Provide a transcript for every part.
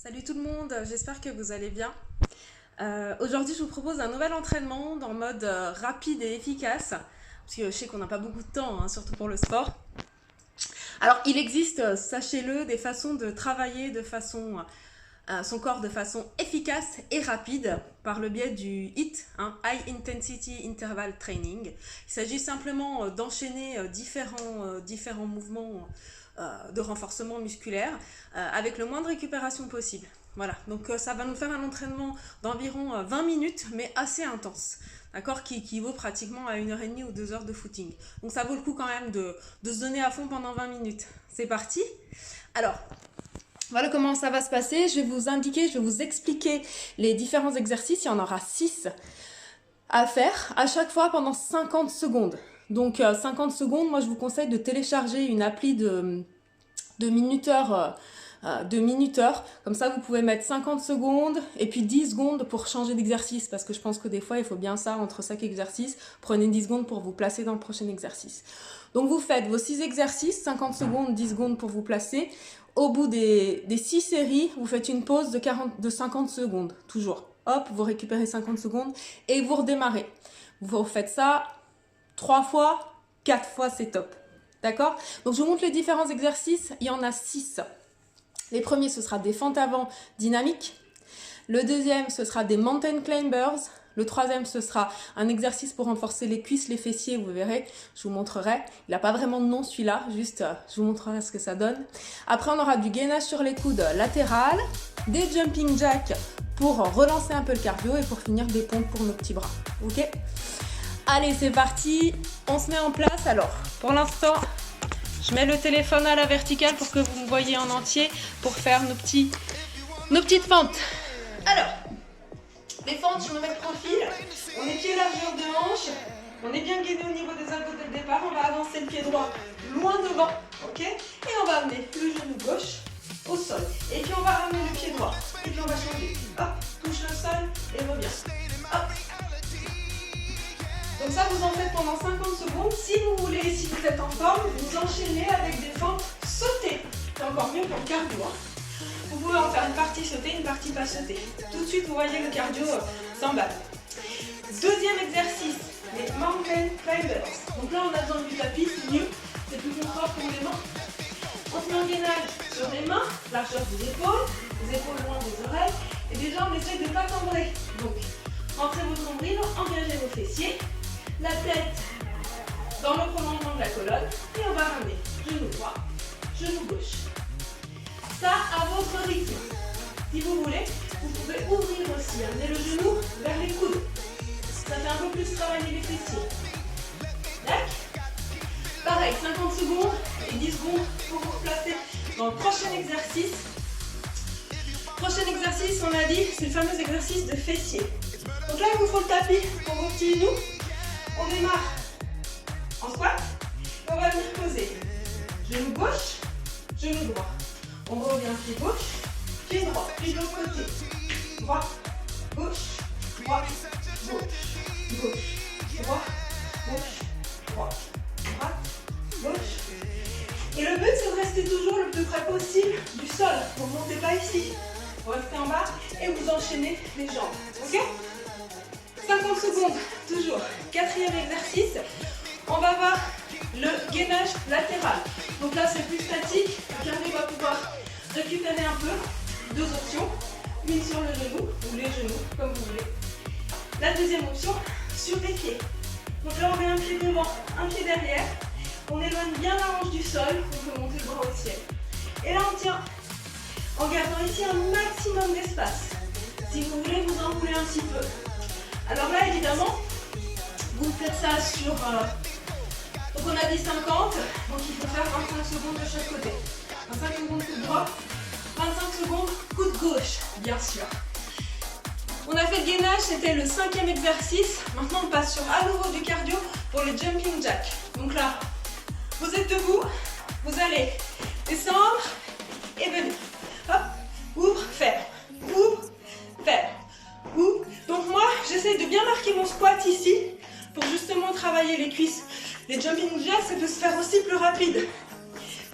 Salut tout le monde, j'espère que vous allez bien. Aujourd'hui, je vous propose un nouvel entraînement en mode rapide et efficace, parce que je sais qu'on n'a pas beaucoup de temps, hein, surtout pour le sport. Alors, il existe, sachez-le, des façons de travailler son corps de façon efficace et rapide par le biais du HIIT, High Intensity Interval Training. Il s'agit simplement d'enchaîner différents mouvements de renforcement musculaire avec le moins de récupération possible. Voilà, donc ça va nous faire un entraînement d'environ 20 minutes, mais assez intense, d'accord, qui équivaut pratiquement à 1h30 ou 2 heures de footing. Donc ça vaut le coup quand même de se donner à fond pendant 20 minutes. C'est parti. Alors, voilà comment ça va se passer. Je vais vous expliquer les différents exercices. Il y en aura 6 à faire à chaque fois pendant 50 secondes. Donc 50 secondes, moi je vous conseille de télécharger une appli de minuteur. Comme ça, vous pouvez mettre 50 secondes et puis 10 secondes pour changer d'exercice, parce que je pense que des fois, il faut bien ça entre chaque exercice. Prenez 10 secondes pour vous placer dans le prochain exercice. Donc, vous faites vos 6 exercices, 50 secondes, 10 secondes pour vous placer. Au bout des 6 séries, vous faites une pause de 50 secondes, toujours. Hop, vous récupérez 50 secondes et vous redémarrez. Vous refaites ça 3 fois, 4 fois, c'est top. D'accord? Donc, je vous montre les différents exercices. Il y en a 6. Les premiers, ce sera des fentes avant dynamiques. Le deuxième, ce sera des mountain climbers. Le troisième, ce sera un exercice pour renforcer les cuisses, les fessiers. Vous verrez, je vous montrerai. Il n'a pas vraiment de nom celui-là, juste je vous montrerai ce que ça donne. Après, on aura du gainage sur les coudes latéral, des jumping jacks pour relancer un peu le cardio et pour finir des pompes pour nos petits bras. Ok? Allez, c'est parti. On se met en place. Alors, pour l'instant, je mets le téléphone à la verticale pour que vous me voyez en entier pour faire nos petites fentes. Alors, les fentes, je me mets de profil. On est pied largeur de hanche. On est bien gainé au niveau des abdos dès le départ. On va avancer le pied droit loin devant. Ok? Et on va amener le genou gauche au sol. Et puis on va ramener le pied droit. Et puis on va changer. Hop, touche le sol et reviens. Hop. Donc ça, vous en faites pendant 50 secondes. Si vous voulez, si vous êtes en forme, vous enchaînez avec des fentes sautées. C'est encore mieux pour le cardio. Vous pouvez en faire une partie sautée, une partie pas sautée. Tout de suite, vous voyez le cardio s'emballe. Deuxième exercice, les mountain climbers. Donc là, on a besoin du tapis, c'est mieux. C'est plus confort pour les mains. On se met en gainage sur les mains, largeur des épaules loin des oreilles. Et les jambes, essayez de ne pas cambrer. Donc, rentrez votre nombril, engagez vos fessiers. La tête dans le prolongement de la colonne et on va ramener genou droit, genou gauche. Ça à votre rythme. Si vous voulez, vous pouvez ouvrir aussi, amener le genou vers les coudes. Ça fait un peu plus travailler les fessiers. Tac. Pareil, 50 secondes et 10 secondes pour vous replacer dans le prochain exercice. Prochain exercice, on a dit, c'est le fameux exercice de fessier. Donc là, il vous faut le tapis pour vos petits genoux. On démarre en squat, on va venir poser genou gauche, genou droit. On revient pied gauche, pied droit, puis de l'autre côté. Droite, gauche, droite, gauche, gauche, droite, gauche, droite, droite, gauche. Et le but, c'est de rester toujours le plus près possible du sol. Vous ne montez pas ici. Vous restez en bas et vous enchaînez les jambes. Ok? 50 secondes, toujours. Quatrième exercice, on va voir le gainage latéral. Donc là, c'est plus statique. Le cardio va pouvoir récupérer un peu. Deux options. Une sur le genou, ou les genoux, comme vous voulez. La deuxième option, sur les pieds. Donc là, on met un pied devant, un pied derrière. On éloigne bien la hanche du sol. On peut monter le bras au ciel. Et là, on tient en gardant ici un maximum d'espace. Si vous voulez, vous enroulez un petit peu. Alors là, évidemment, vous faites ça sur... donc on a dit 50, donc il faut faire 25 secondes de chaque côté. 25 secondes coup de droit, 25 secondes coup de gauche, bien sûr. On a fait le gainage, c'était le 5e exercice. Maintenant, on passe sur à nouveau du cardio pour le jumping jack. Donc là, vous êtes debout, vous allez descendre et venir. Hop, ouvre, ferme, ouvre, ferme. Donc moi, j'essaie de bien marquer mon squat ici pour justement travailler les cuisses. Les jumping jacks, ça peut se faire aussi plus rapide.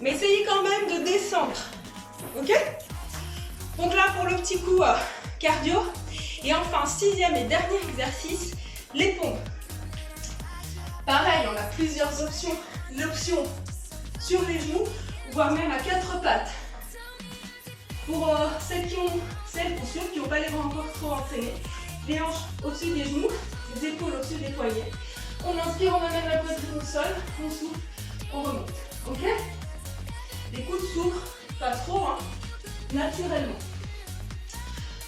Mais essayez quand même de descendre. Ok? Donc là, pour le petit coup cardio. Et enfin, sixième et dernier exercice, les pompes. Pareil, on a plusieurs options. L'option sur les genoux, voire même à quatre pattes. Pour celles ou ceux qui n'ont pas les bras encore trop entraînés, les hanches au-dessus des genoux, les épaules au-dessus des poignets. On inspire, on amène la poitrine au sol, on souffle, on remonte. Ok? Les coudes s'ouvrent, pas trop, hein, naturellement.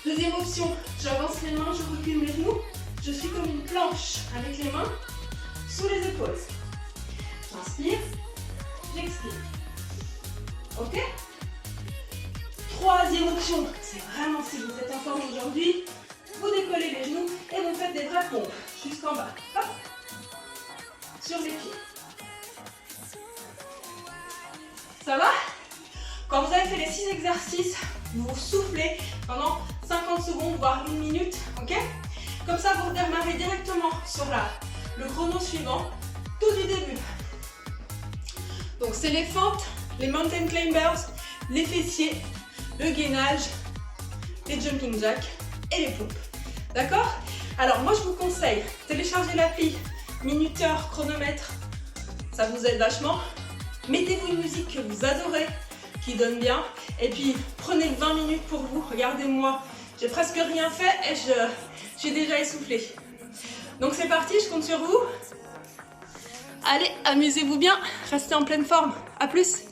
Deuxième option, j'avance les mains, je recule mes genoux. Je suis comme une planche avec les mains sous les épaules. J'inspire, j'expire. Ok? Troisième option, c'est vraiment si vous êtes en forme aujourd'hui, vous décollez les genoux et vous faites des vraies pompes jusqu'en bas. Hop. Sur les pieds. Ça va? Quand vous avez fait les 6 exercices, vous soufflez pendant 50 secondes, voire 1 minute, ok? Comme ça, vous redémarrez directement sur le chrono suivant, tout du début. Donc, c'est les fentes, les mountain climbers, les fessiers, le gainage, les jumping jacks et les pompes. D'accord? Alors, moi, je vous conseille, téléchargez l'appli minuteur, chronomètre, ça vous aide vachement. Mettez-vous une musique que vous adorez, qui donne bien, et puis prenez 20 minutes pour vous. Regardez-moi, j'ai presque rien fait et je suis déjà essoufflée. Donc c'est parti, je compte sur vous. Allez, amusez-vous bien, restez en pleine forme. À plus.